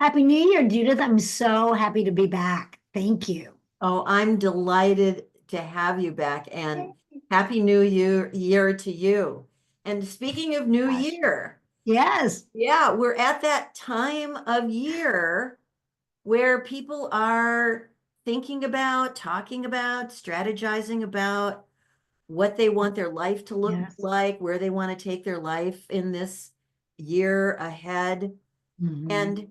Happy New Year, Judith. I'm so happy to be back. Thank you. Oh, I'm delighted to have you back and Happy New Year to you. And speaking of New Gosh. Year, Yes. yeah, we're at that time of year where people are thinking about, talking about, strategizing about what they want their life to look Yes. like, where they want to take their life in this year ahead. Mhm. And,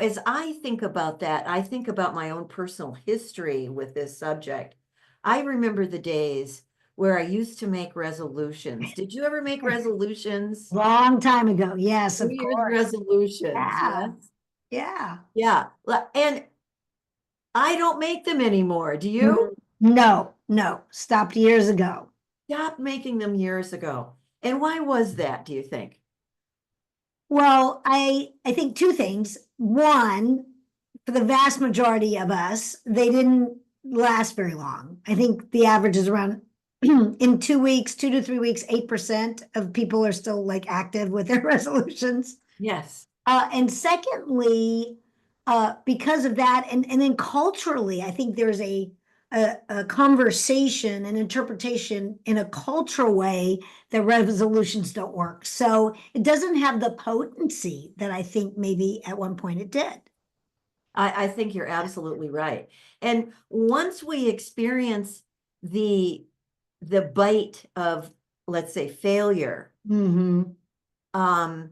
as I think about that, I think about my own personal history with this subject. I remember the days where I used to make resolutions. Did you ever make resolutions? Long time ago. Yes, New of Year's course. resolutions, Yeah. yes? Yeah. Yeah. And I don't make them anymore. Do Mm, you? No, no. Stopped years ago. Stopped making them years ago. And why was that, do you think? Well, I think two things. One, for the vast majority of us, they didn't last very long. I think the average is around in 2 weeks, 2 to 3 weeks, 8% of people are still like active with their resolutions. Yes. And secondly, because of that, and then culturally, I think there's a conversation, an interpretation in a cultural way that resolutions don't work. So it doesn't have the potency that I think maybe at one point it did. I think you're absolutely right. And once we experience the the bite of, let's say, failure, Mm-hmm. um,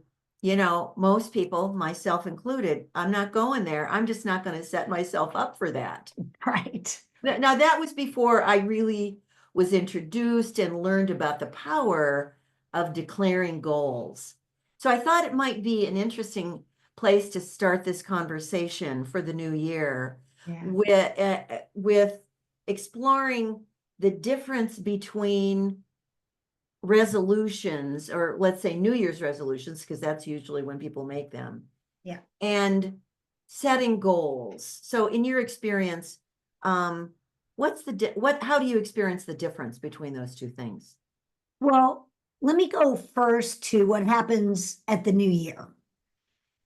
most people, myself included, I'm not going there. I'm just not going to set myself up for that. Right. Now, that was before I really was introduced and learned about the power of declaring goals. So I thought it might be an interesting place to start this conversation for the new year Yeah. with exploring the difference between resolutions, or let's say New Year's resolutions, because that's usually when people make them, Yeah. and setting goals. So in your experience, um, how do you experience the difference between those two things? Well, let me go first to what happens at the new year,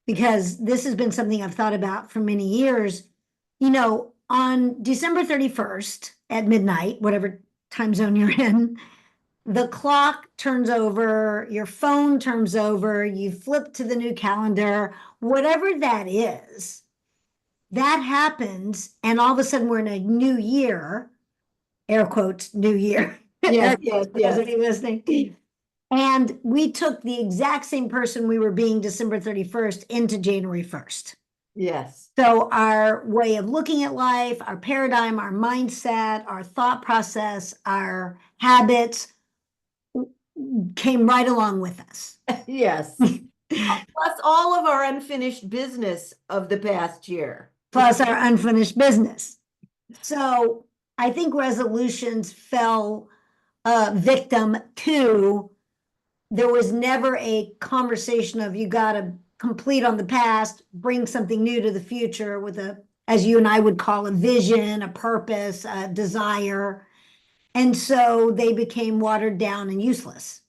because this has been something I've thought about for many years. On December 31st at midnight, whatever time zone you're in, the clock turns over, your phone turns over, you flip to the new calendar, whatever that is, that happens. And all of a sudden, we're in a new year, air quotes, new year. Yes, Air yes, quotes for those of yes, you listening. And we took the exact same person we were being December 31st into January 1st. yes. So our way of looking at life, our paradigm, our mindset, our thought process, our habits came right along with us. Yes. Plus all of our unfinished business of the past year. Plus our unfinished business. So I think resolutions fell victim to, there was never a conversation of you got to complete on the past, bring something new to the future with a, as you and I would call, a vision, a purpose, a desire. And so they became watered down and useless.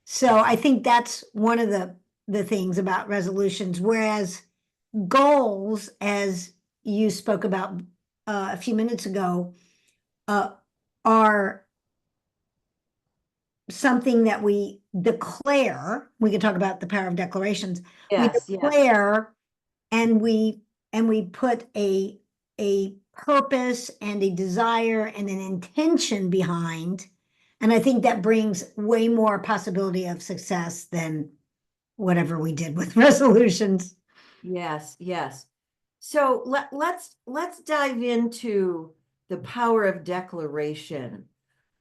So I think that's one of the things about resolutions. Whereas goals, as you spoke about a few minutes ago, uh, are something that we declare. We can talk about the power of declarations. We Yes, yes, declare, and we put a purpose and a desire and an intention behind. And I think that brings way more possibility of success than whatever we did with resolutions. yes, yes. So let's dive into the power of declaration.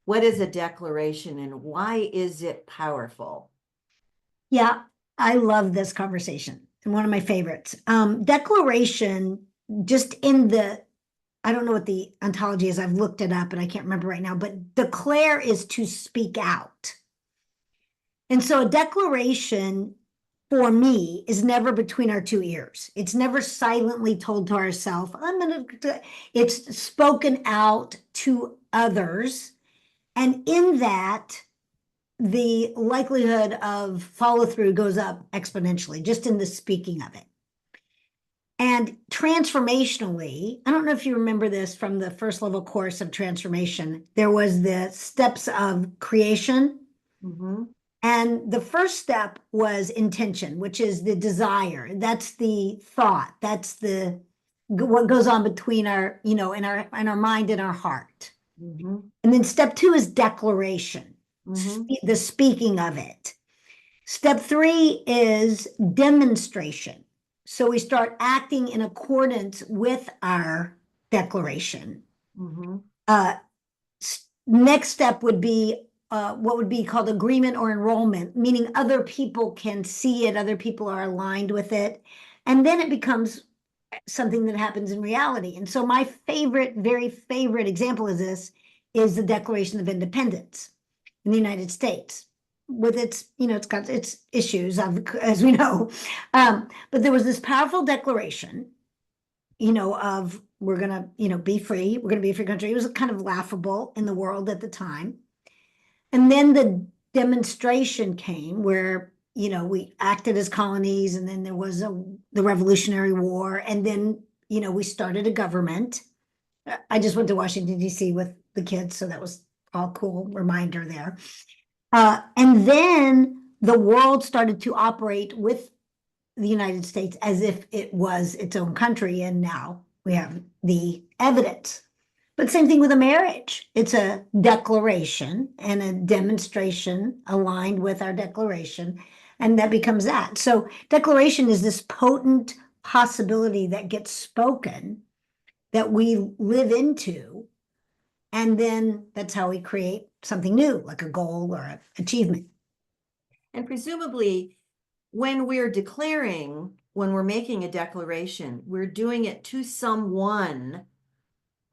What is a declaration and why is it powerful? Yeah, I love this conversation and one of my favorites. Declaration, just in the, I don't know what the ontology is. I've looked it up and I can't remember right now, but declare is to speak out. And so a declaration for me is never between our two ears. It's never silently told to ourselves. It's spoken out to others. And in that, the likelihood of follow through goes up exponentially just in the speaking of it. And transformationally, I don't know if you remember this from the first level course of transformation, there was the steps of creation. Mm-hmm. And the first step was intention, which is the desire. That's the thought. That's the what goes on between our, in our mind and our heart. Mm-hmm. And then step two is declaration, Mm-hmm. the speaking of it. Step three is demonstration. So we start acting in accordance with our declaration. Mm-hmm. Uh, Next step would be what would be called agreement or enrollment, meaning other people can see it, other people are aligned with it. And then it becomes something that happens in reality. And so my favorite, very favorite example of this is the Declaration of Independence in the United States with its, it's got its issues, as we know. But there was this powerful declaration, of we're gonna, be free. We're gonna be a free country. It was kind of laughable in the world at the time. And then the demonstration came where, we acted as colonies, and then there was the Revolutionary War, and then, we started a government. I just went to Washington, D.C. with the kids, so that was all cool reminder there. And then the world started to operate with the United States as if it was its own country, and now we have the evidence. But same thing with a marriage. It's a declaration and a demonstration aligned with our declaration, and that becomes that. So declaration is this potent possibility that gets spoken that we live into, and then that's how we create something new, like a goal or an achievement. And presumably, when we're declaring, when we're making a declaration, we're doing it to someone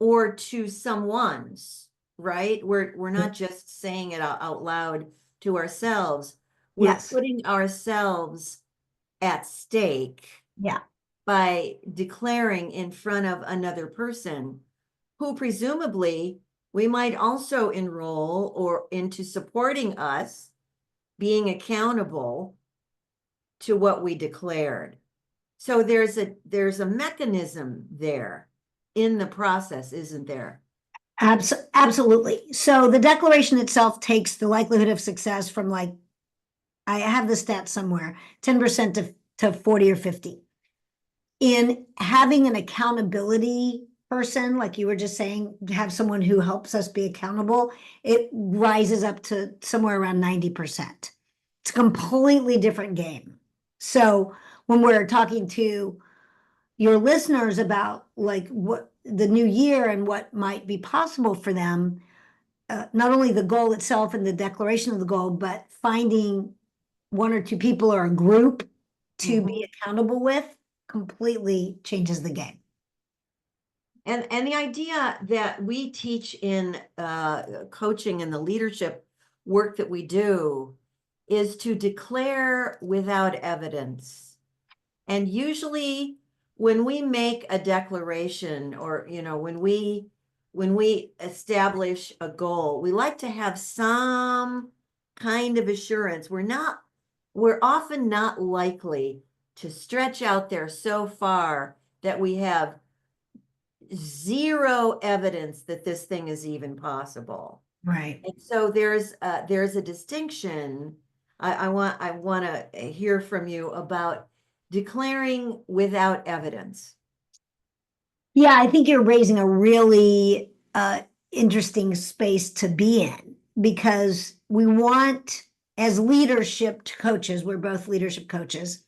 or to someone's, right? We're not just saying it out loud to ourselves. We're Yes. putting ourselves at stake Yeah. by declaring in front of another person who presumably we might also enroll or into supporting us being accountable to what we declared. So there's a mechanism there in the process, isn't there? Absolutely. So the declaration itself takes the likelihood of success from, like, I have the stat somewhere, 10% to 40 or 50. In having an accountability person, like you were just saying, have someone who helps us be accountable, it rises up to somewhere around 90%. It's a completely different game. So when we're talking to your listeners about, like, what the new year and what might be possible for them, not only the goal itself and the declaration of the goal, but finding one or two people or a group to be accountable with completely changes the game. And the idea that we teach in coaching and the leadership work that we do is to declare without evidence. And usually when we make a declaration or, when we establish a goal, we like to have some kind of assurance. We're often not likely to stretch out there so far that we have zero evidence that this thing is even possible. Right. And so there's a distinction. I want to hear from you about declaring without evidence. Yeah, I think you're raising a really interesting space to be in, because we want, as leadership coaches, we're both leadership coaches,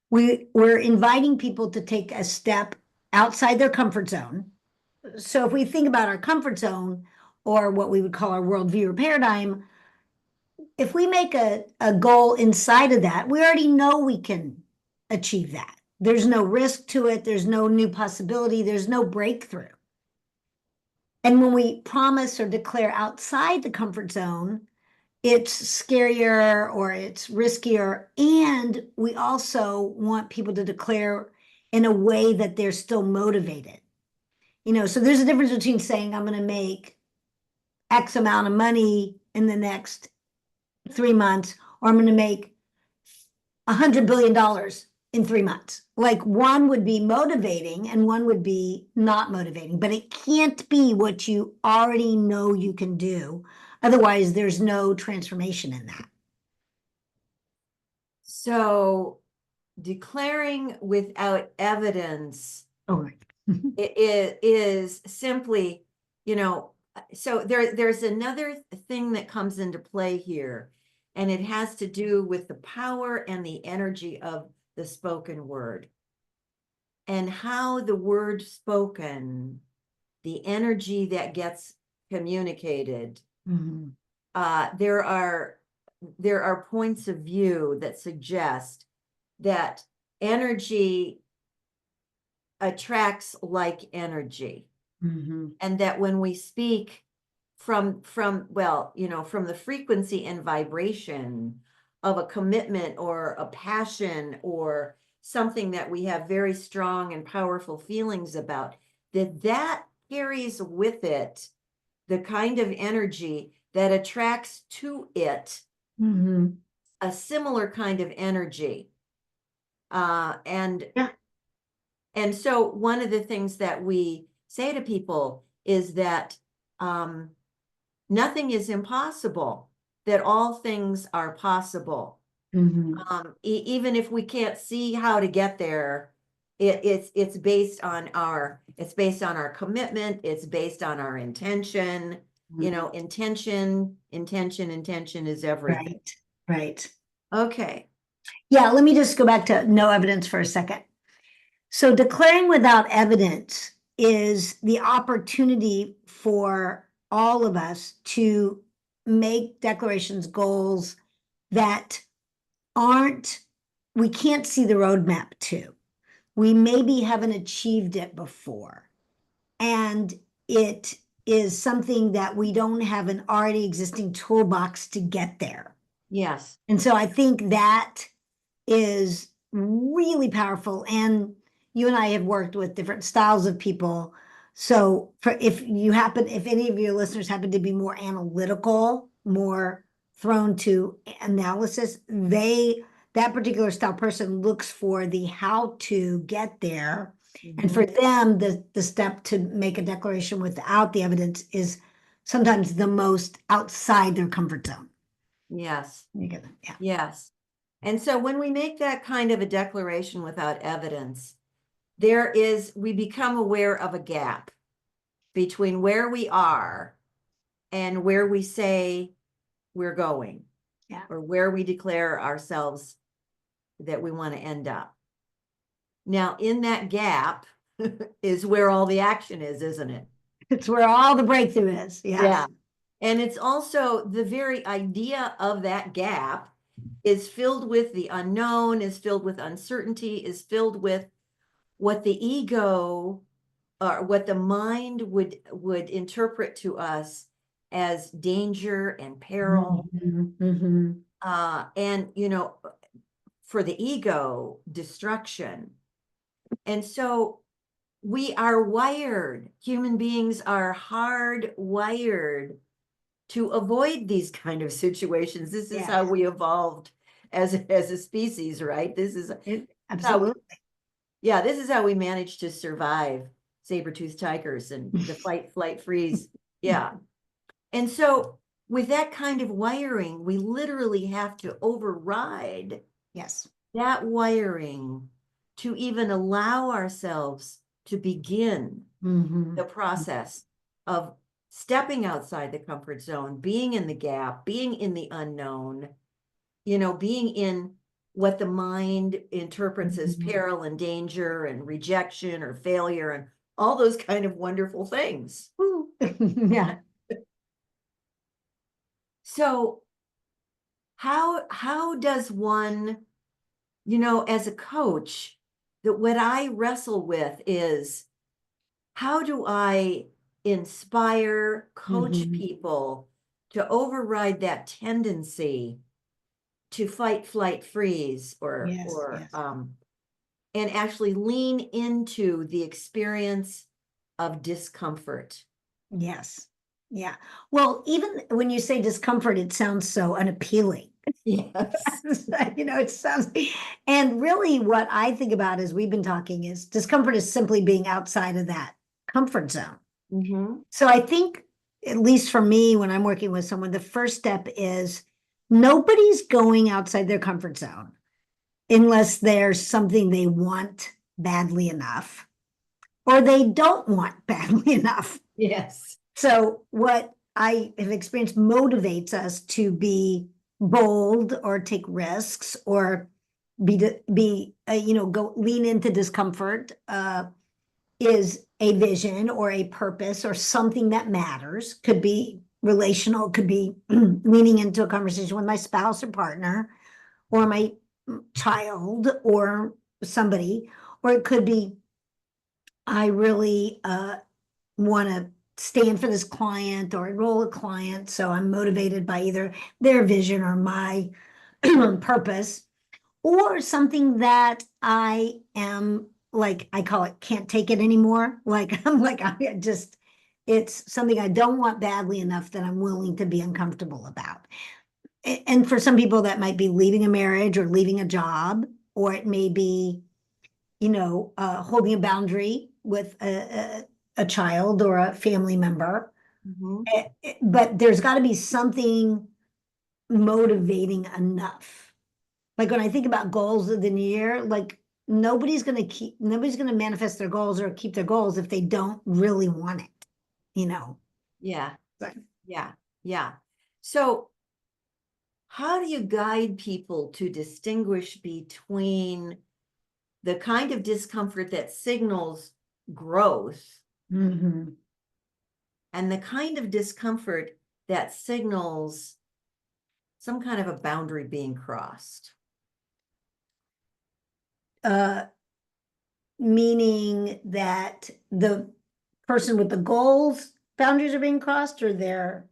we're inviting people to take a step outside their comfort zone. So if we think about our comfort zone, or what we would call our worldview or paradigm, if we make a goal inside of that, we already know we can achieve that. There's no risk to it. There's no new possibility. There's no breakthrough. And when we promise or declare outside the comfort zone, it's scarier or it's riskier. And we also want people to declare in a way that they're still motivated. So there's a difference between saying, I'm going to make X amount of money in the next 3 months, or I'm going to make $100 billion in 3 months. Like one would be motivating and one would be not motivating, but it can't be what you already know you can do. Otherwise, there's no transformation in that. So declaring without evidence Oh, right. it is simply, so there's another thing that comes into play here, and it has to do with the power and the energy of the spoken word and how the word spoken, the energy that gets communicated. Mhm. There are points of view that suggest that energy attracts like energy, Mhm. and that when we speak from the frequency and vibration of a commitment or a passion or something that we have very strong and powerful feelings about, that carries with it the kind of energy that attracts to it Mhm. a similar kind of energy. And Yeah. And so one of the things that we say to people is that um, nothing is impossible, that all things are possible. Mhm. Even if we can't see how to get there, it's based on our commitment, it's based on our intention. Intention is everything. Right. Right. Okay. Yeah, let me just go back to no evidence for a second. So declaring without evidence is the opportunity for all of us to make declarations, goals that aren't, we can't see the roadmap to. We maybe haven't achieved it before. And it is something that we don't have an already existing toolbox to get there. Yes. And so I think that is really powerful. And you and I have worked with different styles of people. So if any of your listeners happen to be more analytical, more thrown to analysis, that particular style person looks for the how to get there. And for them, the step to make a declaration without the evidence is sometimes the most outside their comfort zone. Yes. Yeah. Yes. And so when we make that kind of a declaration without evidence, we become aware of a gap between where we are and where we say we're going, Yeah. or where we declare ourselves that we want to end up. Now, in that gap is where all the action is, isn't it? It's where all the breakthrough is. Yes. Yeah. And it's also the very idea of that gap is filled with the unknown, is filled with uncertainty, is filled with what the ego or what the mind would interpret to us as danger and peril. Mhm. And for the ego, destruction. And so we are wired, human beings are hardwired to avoid these kind of situations. This is how Yes. we evolved as a species, right? This is how we, Absolutely. yeah, this is how we managed to survive saber-toothed tigers and the fight, flight, freeze. Yeah. And so with that kind of wiring, we literally have to override Yes. that wiring to even allow ourselves to begin Mhm. the process of stepping outside the comfort zone, being in the gap, being in the unknown, being in what the mind interprets as Mhm. peril and danger and rejection or failure and all those kind of wonderful things. Woo. Yeah. So how does one, as a coach, that what I wrestle with is how do I inspire, coach Mhm. people to override that tendency to fight, flight, freeze, Yes. Yes. and actually lean into the experience of discomfort. Yes. Yeah. Well, even when you say discomfort, it sounds so unappealing. Yes. It sounds, and really what I think about as we've been talking is discomfort is simply being outside of that comfort zone. Mm-hmm. So I think, at least for me, when I'm working with someone, the first step is nobody's going outside their comfort zone unless there's something they want badly enough or they don't want badly enough. Yes. So what I have experienced motivates us to be bold or take risks or go lean into discomfort is a vision or a purpose or something that matters. Could be relational, could be leaning into a conversation with my spouse or partner or my child or somebody, or it could be I really want to stand for this client or enroll a client. So I'm motivated by either their vision or my purpose, or something that I am like, I call it can't take it anymore. Like, it's something I don't want badly enough that I'm willing to be uncomfortable about. And for some people, that might be leaving a marriage or leaving a job, or it may be, holding a boundary with a child or a family member. Mm-hmm. But there's got to be something motivating enough. Like when I think about goals of the new year, like nobody's going to manifest their goals or keep their goals if they don't really want it, you know. Yeah. But Yeah. Yeah. So how do you guide people to distinguish between the kind of discomfort that signals growth mhm. and the kind of discomfort that signals some kind of a boundary being crossed? uh, Meaning that the person with the goals boundaries are being crossed or they're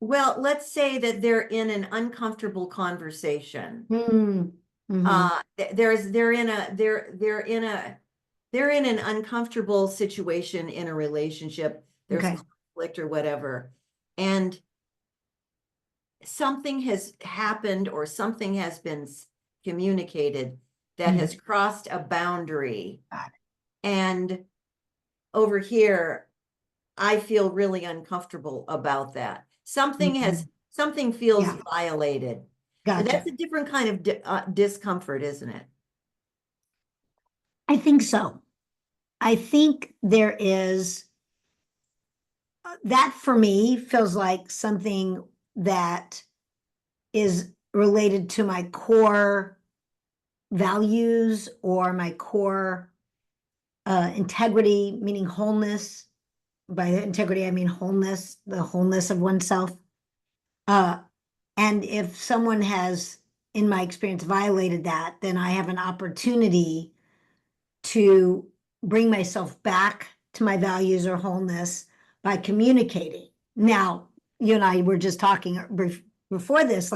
Well, let's say that they're in an uncomfortable conversation. mm, mhm. They're in an uncomfortable situation in a relationship. There's Okay. conflict or whatever. And something has happened or something has been communicated that Mhm. has crossed a boundary. Got And over here, I feel really uncomfortable about that. it. Mhm. Something feels Yeah, violated. That's gotcha. a different kind of discomfort, isn't it? I think so. I think there is that for me feels like something that is related to my core values or my core integrity, meaning wholeness. By integrity, I mean wholeness, the wholeness of oneself. Uh, and if someone has, in my experience, violated that, then I have an opportunity to bring myself back to my values or wholeness by communicating. Now, you and I were just talking before this,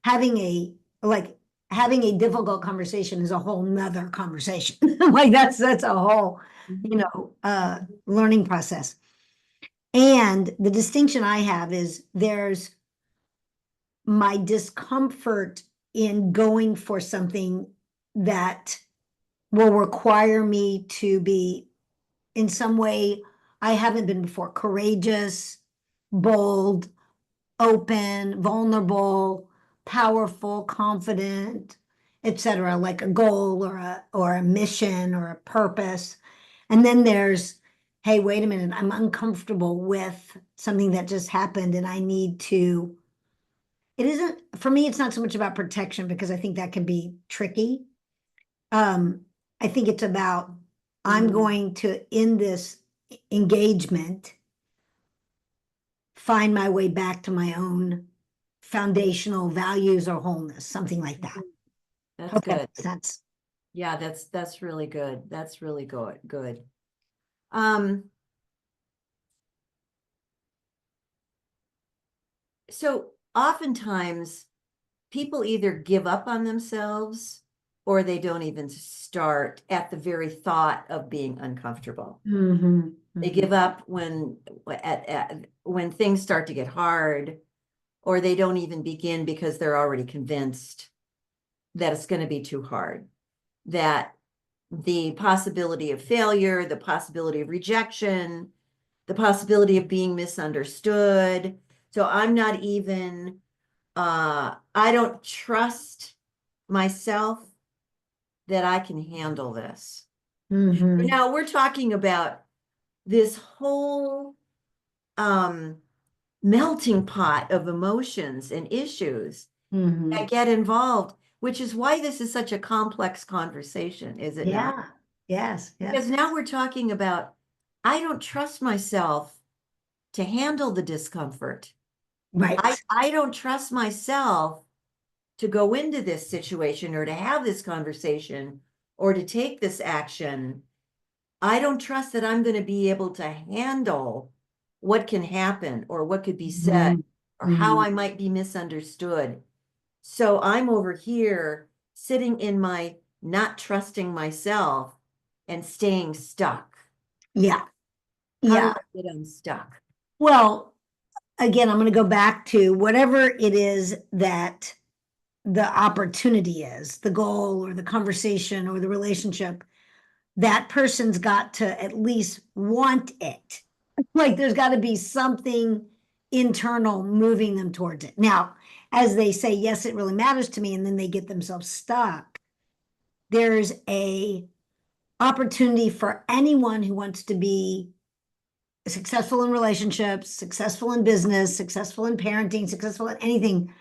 having a like having a difficult conversation is a whole nother conversation. Like that's a whole, Mhm. learning process. And the distinction I have is there's my discomfort in going for something that will require me to be in some way I haven't been before, courageous, bold, open, vulnerable, powerful, confident, etc., like a goal or a mission or a purpose. And then there's, hey, wait a minute, I'm uncomfortable with something that just happened and I need to. It isn't for me, it's not so much about protection because I think that can be tricky. Um, I think it's about I'm Mhm. going to, in this engagement, find my way back to my own foundational values or wholeness, something like that. That's Hope that good. makes sense. Yeah, that's really good. That's really good. Um, so oftentimes people either give up on themselves or they don't even start at the very thought of being uncomfortable. Mhm, They mhm. give up when things start to get hard or they don't even begin because they're already convinced that it's going to be too hard, that the possibility of failure, the possibility of rejection, the possibility of being misunderstood. So I'm not even, I don't trust myself that I can handle this. Mhm. Now we're talking about this whole melting pot of emotions and issues Mhm. that get involved, which is why this is such a complex conversation, is it not? Yeah. Yes. Because Yes. now we're talking about, I don't trust myself to handle the discomfort. Right. I don't trust myself to go into this situation or to have this conversation or to take this action. I don't trust that I'm going to be able to handle what can happen or what could be said Mhm. or how Mhm. I might be misunderstood. So I'm over here sitting in my not trusting myself and staying stuck. Yeah. How do Yeah. I get unstuck? Well, again, I'm going to go back to whatever it is that the opportunity is, the goal or the conversation or the relationship, that person's got to at least want it. Like there's got to be something internal moving them towards it. Now, as they say, yes, it really matters to me, and then they get themselves stuck, there's a opportunity for anyone who wants to be successful in relationships, successful in business, successful in parenting, successful in anything,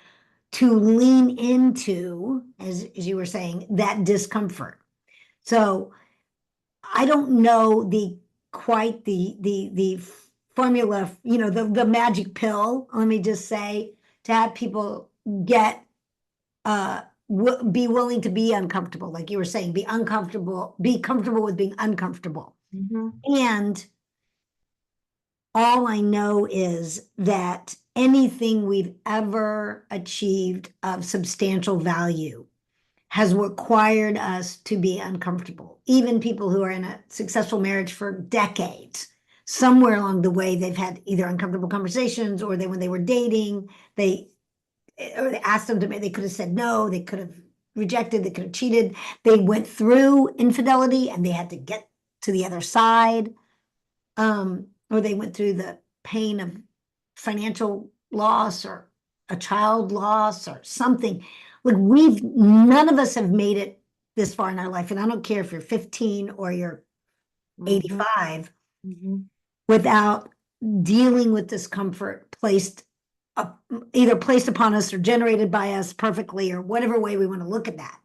to lean into, as you were saying, that discomfort. So I don't know the quite the formula, the magic pill, let me just say, to have people get be willing to be uncomfortable, like you were saying, be uncomfortable, be comfortable with being uncomfortable. Mhm. And all I know is that anything we've ever achieved of substantial value has required us to be uncomfortable. Even people who are in a successful marriage for decades, somewhere along the way, they've had either uncomfortable conversations or when they were dating, or they asked them to, they could have said no, they could have rejected, they could have cheated. They went through infidelity and they had to get to the other side, or they went through the pain of financial loss or a child loss or something. Like none of us have made it this far in our life, and I don't care if you're 15 or you're Mhm. 85, Mhm. without dealing with discomfort either placed upon us or generated by us perfectly, or whatever way we want to look at that.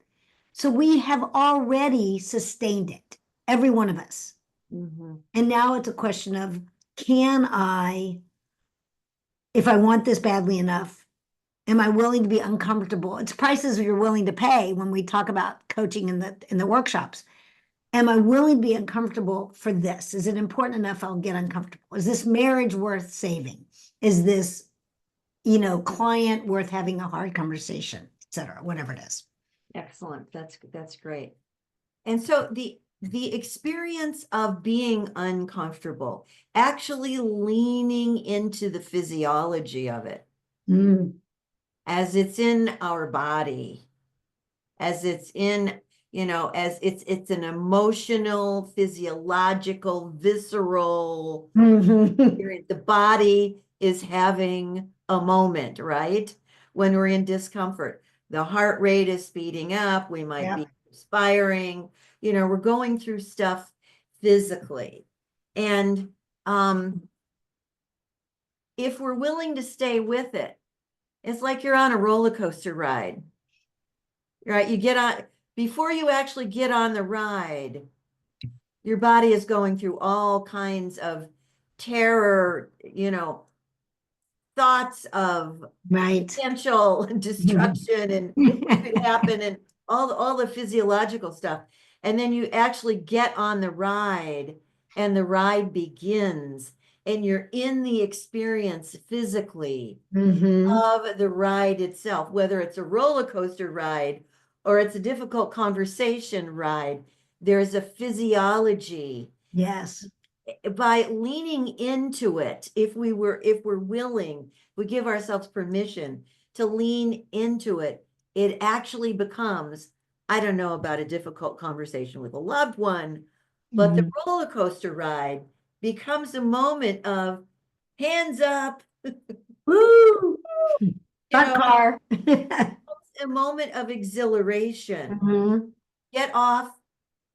So we have already sustained it, every one of us. Mhm. And now it's a question of, can I, if I want this badly enough, am I willing to be uncomfortable? It's prices you're willing to pay when we talk about coaching in the workshops. Am I willing to be uncomfortable for this? Is it important enough I'll get uncomfortable? Is this marriage worth saving? Is this, client worth having a hard conversation, et cetera, whatever it is. Excellent. That's great. And so the experience of being uncomfortable, actually leaning into the physiology of it, Mm. as it's in our body, as it's in, as it's an emotional, physiological, visceral Mhm. experience. The body is having a moment, right? When we're in discomfort, the heart rate is speeding up, we might Yep. be perspiring, we're going through stuff physically. And if we're willing to stay with it, it's like you're on a roller coaster ride, right? You get on, before you actually get on the ride, your body is going through all kinds of terror, thoughts of Right. potential destruction and what could happen and all the physiological stuff. And then you actually get on the ride and the ride begins and you're in the experience physically Hmm. of the ride itself, whether it's a roller coaster ride or it's a difficult conversation ride. There's a physiology. Yes. By leaning into it, if we're willing, we give ourselves permission to lean into it, it actually becomes, I don't know about a difficult conversation with a loved one, but the roller coaster ride becomes a moment of hands up, Woo! you Front know, car. a moment of exhilaration. Mhm. Get off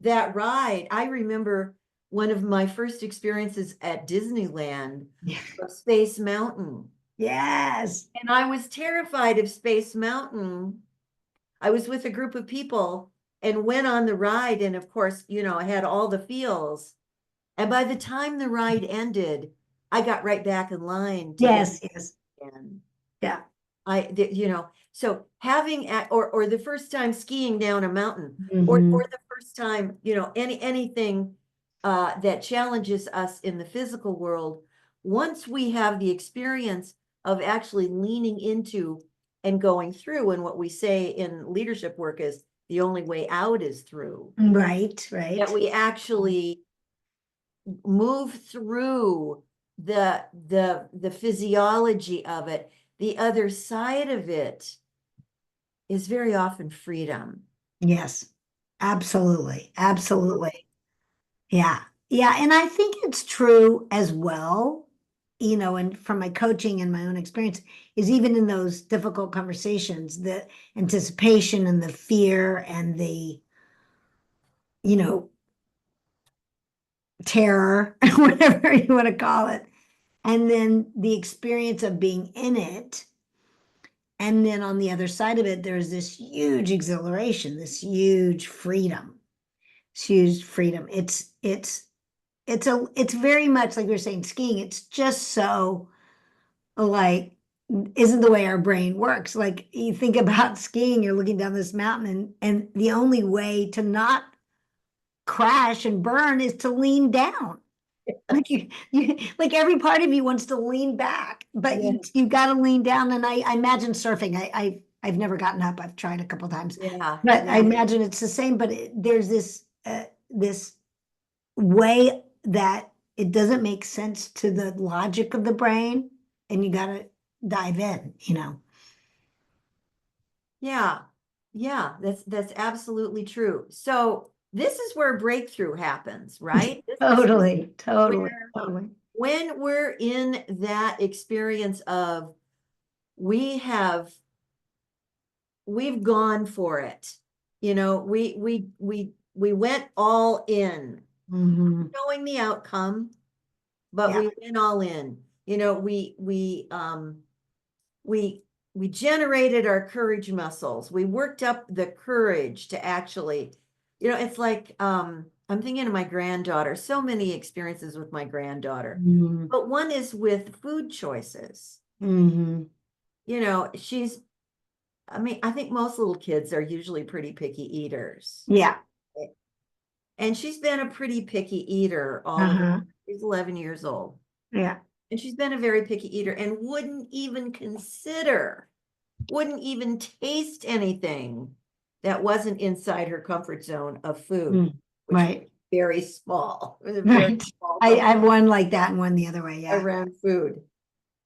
that ride. I remember one of my first experiences at Disneyland was Space Mountain. Yes. And I was terrified of Space Mountain. I was with a group of people and went on the ride. And of course, I had all the feels. And by the time the ride ended, I got right back in line to get Yes, yes. in. Yeah. So having or the first time skiing down a mountain, or Mhm. the first time, anything that challenges us in the physical world, once we have the experience of actually leaning into and going through, and what we say in leadership work is the only way out is through, Right, that right. we actually move through the physiology of it. The other side of it is very often freedom. Yes. Absolutely. Absolutely. Yeah. Yeah. And I think it's true as well, and from my coaching and my own experience, is even in those difficult conversations, the anticipation and the fear and the, you know, terror, whatever you want to call it. And then the experience of being in it. And then on the other side of it, there's this huge exhilaration, this huge freedom. It's huge freedom. It's very much like we were saying, skiing. It's just so like isn't the way our brain works. Like you think about skiing, you're looking down this mountain, and the only way to not crash and burn is to lean down. Like you like every part of you wants to lean back, but Yeah. you've got to lean down. And I imagine surfing. I've never gotten up. I've tried a couple times, Yeah, but I yeah, imagine it's the same. But there's this way that it doesn't make sense to the logic of the brain, and you got to dive in. yeah, yeah. That's absolutely true. So this is where breakthrough happens, right? This is Totally, totally, where totally. when we're in that experience of we have we've gone for it. We went all in, Hmm. knowing the outcome, but Yeah. we went all in. We we generated our courage muscles. We worked up the courage to actually, it's like I'm thinking of my granddaughter, so many experiences with my granddaughter. Hmm. But one is with food choices. Hmm. She's, I mean, I think most little kids are usually pretty picky eaters. Yeah. And she's been a pretty picky eater all of her. Uh-huh. She's 11 years old. Yeah. And she's been a very picky eater and wouldn't even taste anything that wasn't inside her comfort zone of food, Mm. which was Right. very small. It was a very Right. small I have one like that and one the other way. Yeah. around food.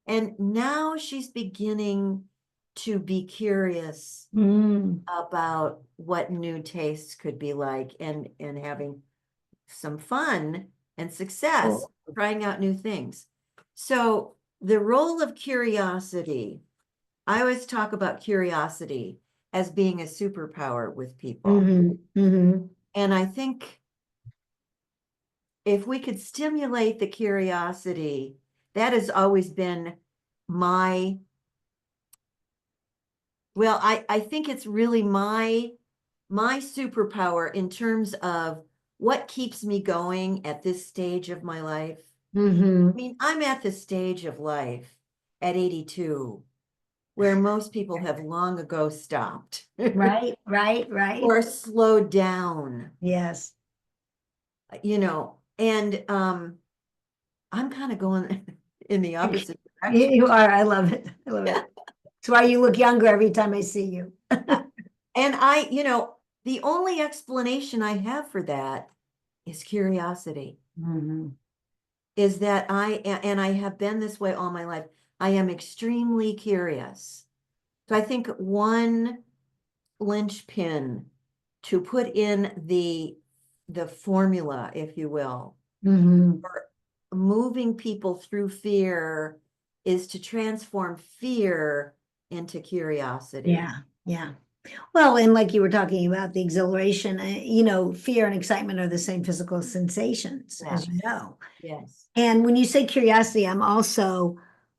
And now she's beginning to be curious Mm. about what new tastes could be like, and having some fun and success Cool. trying out new things. So the role of curiosity, I always talk about curiosity as being a superpower with people. Hmm. Hmm. And I think if we could stimulate the curiosity, that has always been my, well, I think it's really my superpower in terms of what keeps me going at this stage of my life. Hmm. I mean, I'm at the stage of life at 82 where most people have long ago stopped Right, right, right. or slowed down, Yes. and I'm kind of going in the opposite You direction. you are. I love it. I love it. That's why you look younger every time I see you. And the only explanation I have for that is curiosity. Mhm. Is that and I have been this way all my life. I am extremely curious. So I think one linchpin to put in the formula, if you will, Mhm. for moving people through fear is to transform fear into curiosity. Yeah, yeah. Well, and like you were talking about the exhilaration, fear and excitement are the same physical sensations, as you know. Yes. And when you say curiosity, I'm also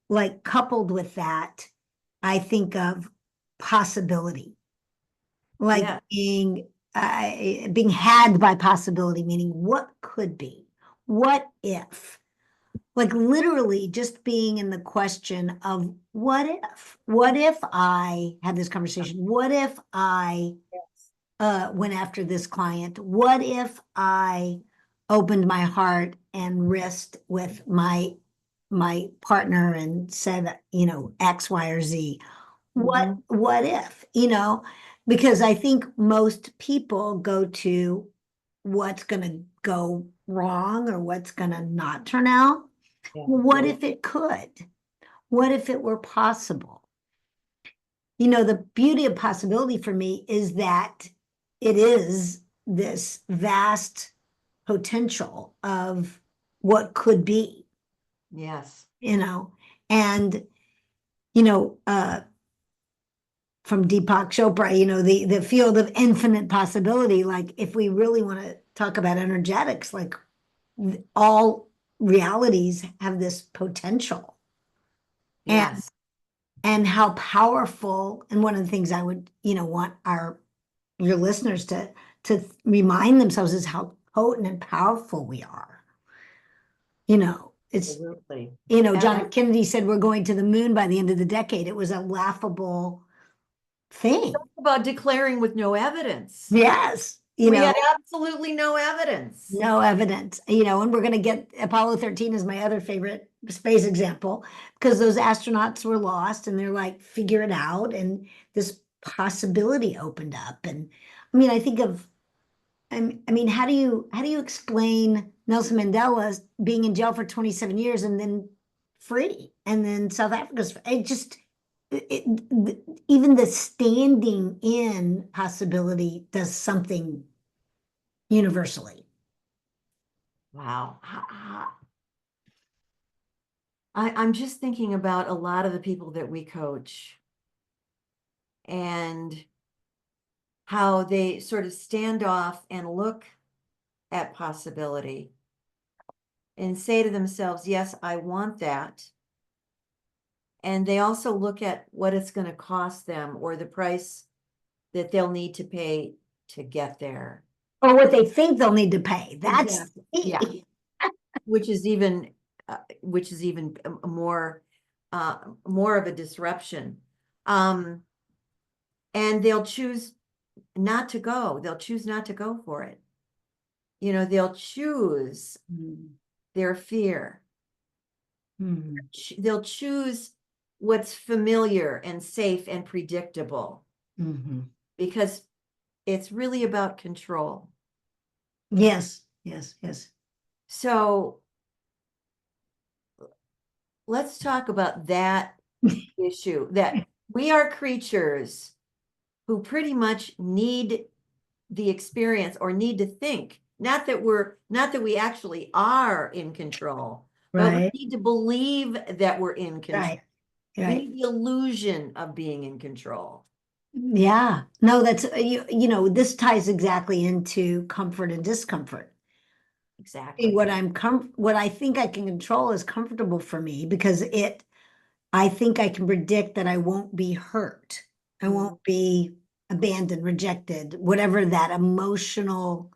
like coupled with that, I think of possibility, like Yeah. being had by possibility, meaning what could be, what if, like literally just being in the question of what if I had this conversation, what if I Yes. went after this client, what if I opened my heart and risked with my partner and said, X, Y, or Z. Mhm. What if, because I think most people go to what's going to go wrong or what's going to not turn out. Yeah. Well, what if it could? What if it were possible? The beauty of possibility for me is that it is this vast potential of what could be, Yes. and, you know, uh, from Deepak Chopra, the field of infinite possibility. Like, if we really want to talk about energetics, like all realities have this potential. And Yes. and how powerful, and one of the things I would, want your listeners to remind themselves is how potent and powerful we are. It's, Absolutely. John F. Kennedy said we're going to the moon by the end of the decade. It was a laughable thing. About declaring with no evidence. Yes, We had absolutely no evidence. no evidence, and we're going to get Apollo 13 is my other favorite space example because those astronauts were lost and they're like, figure it out. And this possibility opened up. And I mean, I think of, I mean, how do you explain Nelson Mandela being in jail for 27 years and then free, and then South Africa's free? Even the standing in possibility does something universally. Wow. I'm just thinking about a lot of the people that we coach and how they sort of stand off and look at possibility and say to themselves, yes, I want that. And they also look at what it's going to cost them or the price that they'll need to pay to get there. Or what they think they'll need to pay. That's Exactly. Yeah. Which is even more of a disruption. And they'll choose not to go. They'll choose not to go for it. They'll choose their fear. They'll choose what's familiar and safe and predictable because it's really about control. Yes, yes, yes. So let's talk about that issue, that we are creatures who pretty much need the experience or need to think, not that we actually are in control, but we Right, need to believe that we're in control. right, We right. need the illusion of being in control. Yeah. No, that's this ties exactly into comfort and discomfort. Exactly. What I think I can control is comfortable for me because I think I can predict that I won't be hurt. I won't be abandoned, rejected, whatever that emotional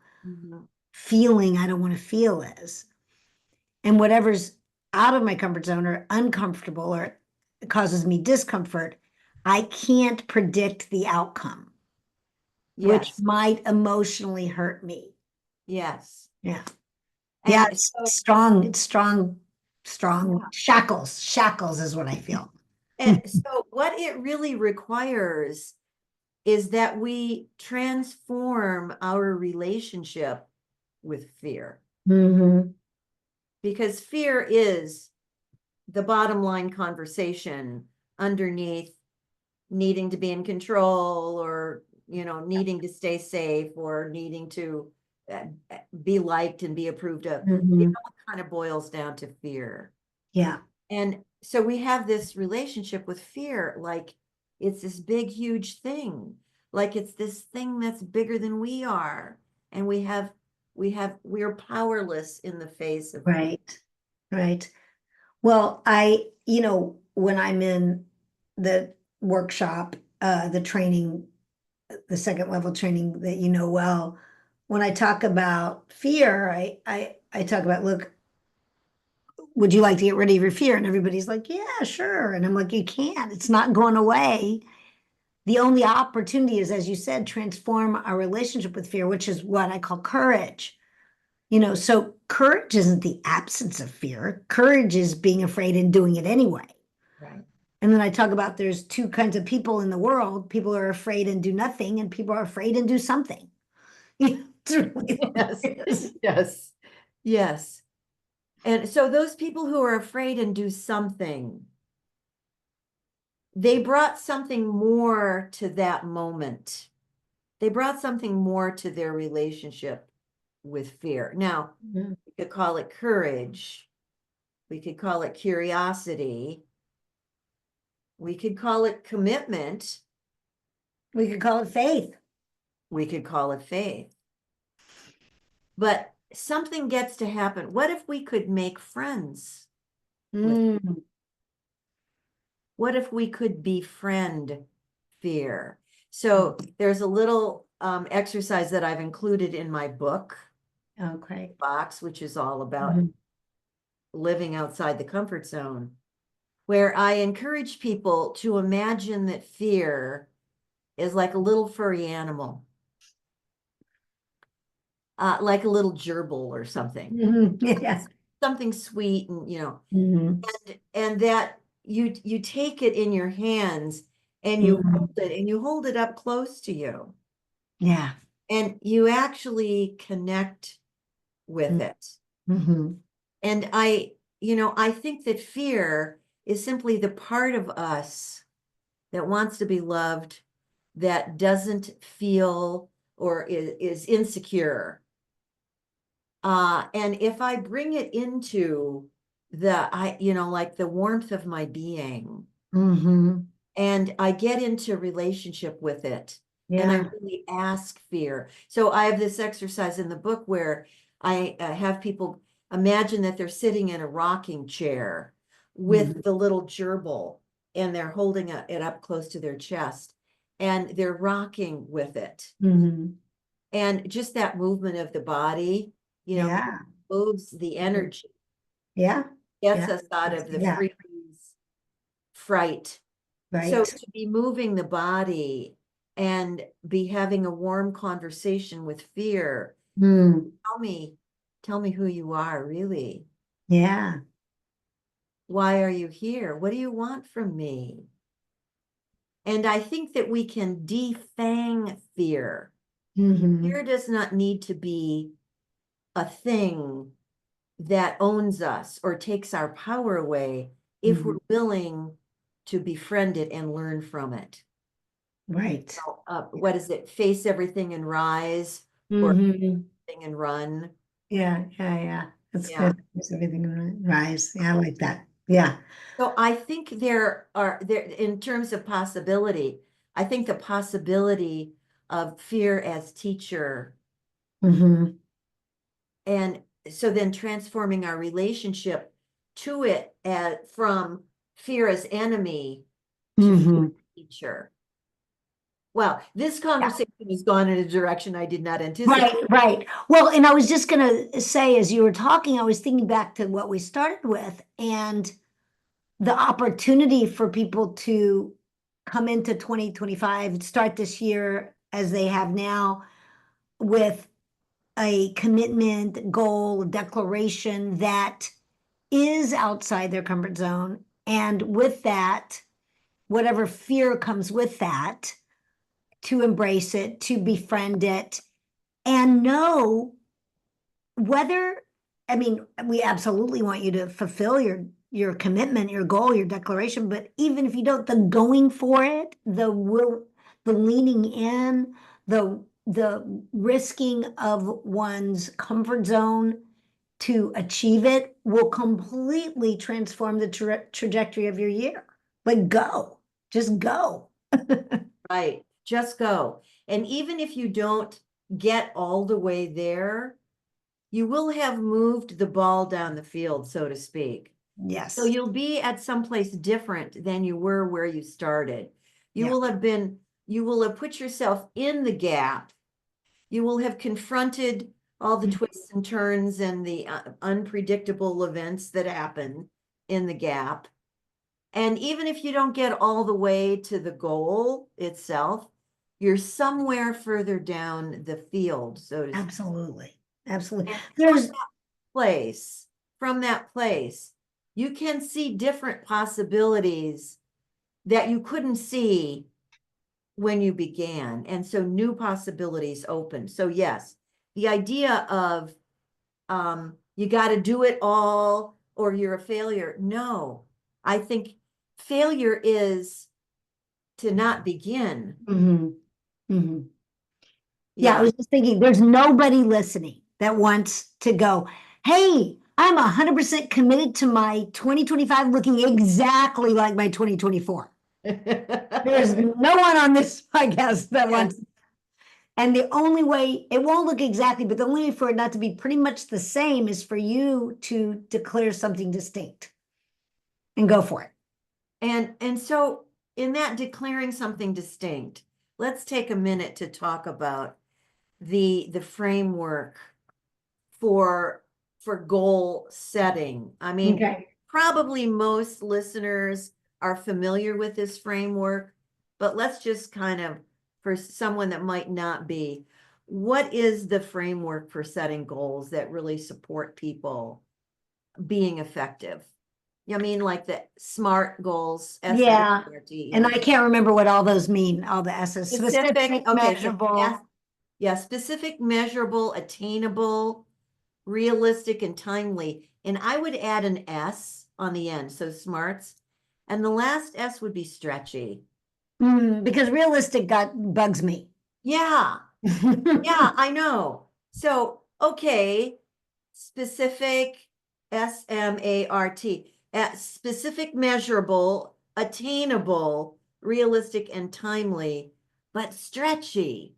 feeling I don't want to feel is. And whatever's out of my comfort zone or uncomfortable or causes me discomfort, I can't predict the outcome, which Yes. might emotionally hurt me. Yes. Yeah. Yeah, And it's so, strong. It's strong, strong yeah. shackles. Shackles is what I feel. And so what it really requires is that we transform our relationship with fear, Mm-hmm. because fear is the bottom line conversation underneath needing to be in control, or, needing to stay safe, or needing to be liked and be approved of. It all kind of boils down to fear. Yeah. And so we have this relationship with fear, like it's this big, huge thing, like it's this thing that's bigger than we are. And we're powerless in the face of fear. Right. Right. Well, when I'm in the workshop, the training, the second level training that well, when I talk about fear, I talk about, look, would you like to get rid of your fear? And everybody's like, yeah, sure. And I'm like, you can't, it's not going away. The only opportunity is, as you said, transform our relationship with fear, which is what I call courage. So courage isn't the absence of fear. Courage is being afraid and doing it anyway. Right. And then I talk about there's two kinds of people in the world. People are afraid and do nothing, and people are afraid and do something. It's really Yes. Yes. Yes. And so those people who are afraid and do something, they brought something more to that moment. They brought something more to their relationship with fear. Now, Mhm. we could call it courage. We could call it curiosity. We could call it commitment. We could call it faith. We could call it faith. But something gets to happen. What if we could make friends? Mm. What if we could befriend fear? So there's a little exercise that I've included in my book Okay. box, which is all about Mhm. living outside the comfort zone, where I encourage people to imagine that fear is like a little furry animal, like a little gerbil or something, Mhm. Yeah. something sweet, and Mhm. and that you take it in your hands and you Mhm. hold it, and you hold it up close to you, Yeah. and you actually connect with it. Mhm. And I think that fear is simply the part of us that wants to be loved, that doesn't feel or is insecure. And if I bring it into like the warmth of my being, Mhm. and I get into relationship with it, and I Yeah. really ask fear. So I have this exercise in the book where I have people imagine that they're sitting in a rocking chair with Mhm. the little gerbil, and they're holding it up close to their chest, and they're rocking with it. Mhm. And just that movement of the body, Yeah. moves the energy, Yeah. gets Yeah. us out of the Yeah. freeze, fright. So Right. to be moving the body and be having a warm conversation with fear, Mm. tell me who you are, really. Yeah. Why are you here? What do you want from me? And I think that we can defang fear. Mhm. Fear does not need to be a thing that owns us or takes our power away if we're Mhm. willing to befriend it and learn from it. Right. What is it? Face everything and rise, or Mhm. everything and run. Yeah. Yeah. Yeah. That's Yeah. good. There's everything rise. Yeah, I like that. Yeah. So I think there in terms of possibility, I think the possibility of fear as teacher, Mhm. and so then transforming our relationship to it from fear as enemy to fear Mhm. as teacher. Well, this Yeah. conversation has gone in a direction I did not anticipate. Right, right. Well, and I was just gonna say, as you were talking, I was thinking back to what we started with and the opportunity for people to come into 2025, start this year as they have now with a commitment, goal, declaration that is outside their comfort zone. And with that, whatever fear comes with that, to embrace it, to befriend it, and know whether, I mean, we absolutely want you to fulfill your your commitment, your goal, your declaration, but even if you don't, the going for it, the will, the leaning in, the risking of one's comfort zone to achieve it will completely transform the trajectory of your year. Like go, just go. Right, just go. And even if you don't get all the way there, you will have moved the ball down the field, so to speak. Yes. So you'll be at someplace different than you were where you started. You Yeah. will have put yourself in the gap. You will have confronted all the twists and turns and the unpredictable events that happen in the gap. And even if you don't get all the way to the goal itself, you're somewhere further down the field, so to speak. Absolutely. Absolutely. And There's from that place, you can see different possibilities that you couldn't see when you began. And so new possibilities open. So yes, the idea of you got to do it all or you're a failure. No, I think failure is to not begin. Mhm. Mhm. Yeah, I Yeah. was just thinking, there's nobody listening that wants to go, hey, I'm 100% committed to my 2025 looking exactly like my 2024. There's no one on this podcast that wants. And the only way, it won't look exactly, but the only way for it not to be pretty much the same is for you to declare something distinct and go for it. And so in that declaring something distinct, let's take a minute to talk about the framework for goal setting. I mean, Okay. probably most listeners are familiar with this framework, but let's just kind of, for someone that might not be, what is the framework for setting goals that really support people being effective? I mean, like the SMART goals, Yeah. SMART, And I can't remember what all those mean, all the S's. specific, Specific, okay, so measurable. yeah, specific, measurable, attainable, realistic, and timely. And I would add an S on the end, so smarts. And the last S would be stretchy. Because realistic bugs me. Yeah, yeah, I know. So, okay, specific, SMART, specific, measurable, attainable, realistic, and timely, but stretchy.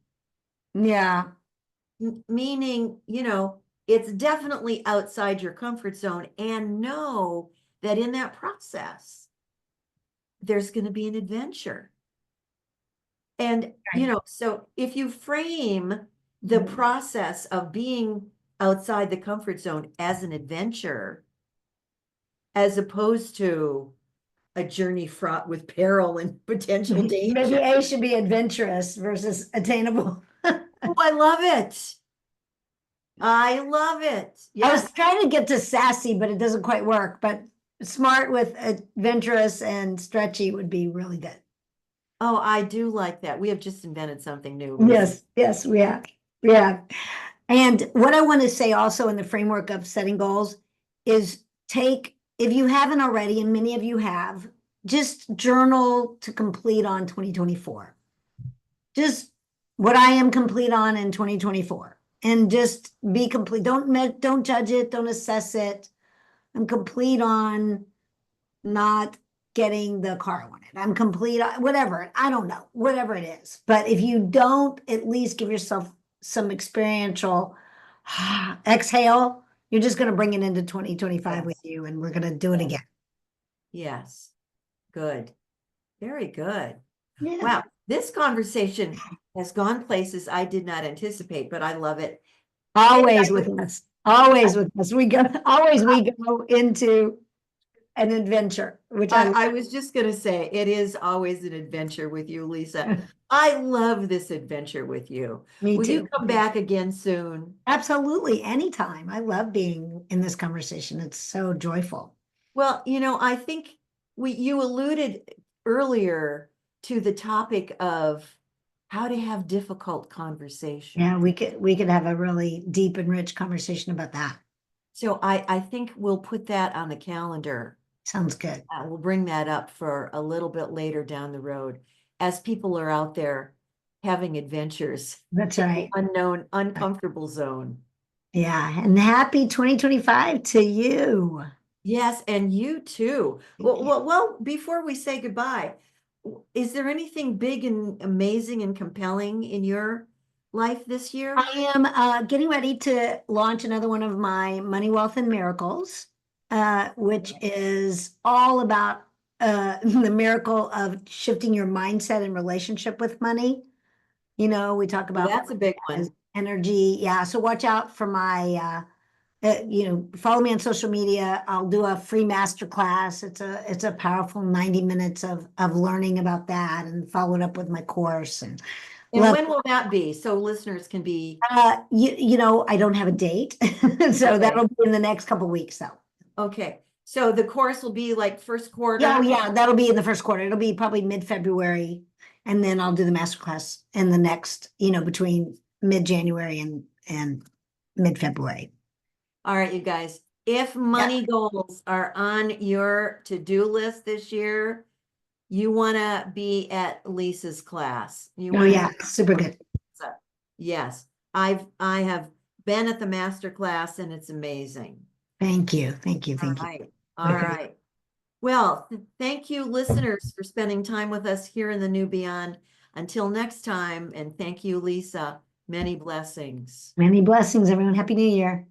Yeah. Meaning, it's definitely outside your comfort zone, and know that in that process, there's going to be an adventure. And, so if you frame the process of being outside the comfort zone as an adventure, as opposed to a journey fraught with peril and potential Maybe danger. A should be adventurous versus attainable. Oh, I love it. I love it. I was Yes. trying to get to sassy, but it doesn't quite work. But smart with adventurous and stretchy would be really good. Oh, I do like that. We have just invented something new, Lisa. Yes, yes, we have. Yeah. And what I want to say also in the framework of setting goals is if you haven't already, and many of you have, just journal to complete on 2024. Just what I am complete on in 2024. And just be complete. Don't judge it, don't assess it. I'm complete on not getting the car I wanted. I'm complete on whatever. I don't know, whatever it is. But if you don't at least give yourself some experiential exhale, you're just going to bring it into 2025 with Yes. you, and we're going to do it again. Yes. Good. Very good. Yeah. Wow. This conversation has gone places I did not anticipate, but I love it. Always with us. Always with us. We go into an adventure, which I was just going to say, it is always an adventure with you, Lisa. I love this adventure with you. Me Will you too. come back again soon? Absolutely. Anytime. I love being in this conversation. It's so joyful. Well, I think you alluded earlier to the topic of how to have difficult conversation. Yeah, we could have a really deep and rich conversation about that. So I think we'll put that on the calendar Sounds good. We'll bring that up for a little bit later down the road as people are out there having adventures, That's right. unknown, uncomfortable zone. Yeah, and happy 2025 to you. Yes, and you too. Well, before we say goodbye, is there anything big and amazing and compelling in your life this year? I am getting ready to launch another one of my Money, Wealth, and Miracles, which is all about the miracle of shifting your mindset and relationship with money. You know, we talk Well, about that's a big as one. energy. Yeah, so watch out for my follow me on social media. I'll do a free masterclass. It's a powerful 90 minutes of learning about that and follow it up with my course and And love. when will that be? So listeners can be, I don't have a date, so okay, that'll be in the next couple weeks though. okay. So the course will be like first Yeah, quarter? yeah, that'll be in the first quarter. It'll be probably mid-February, and then I'll do the masterclass in the next, between mid-January and mid-February. All right, you guys, if Yeah. money goals are on your to-do list this year, you want to be at Lisa's class. You Oh want to yeah, super good. Yes, I have been at the master class and it's amazing. Thank you, thank you, All thank you. right, all Okay. right. Well, thank you, listeners, for spending time with us here in the New Beyond. Until next time, and thank you, Lisa. Many blessings. Many blessings, everyone. Happy New Year.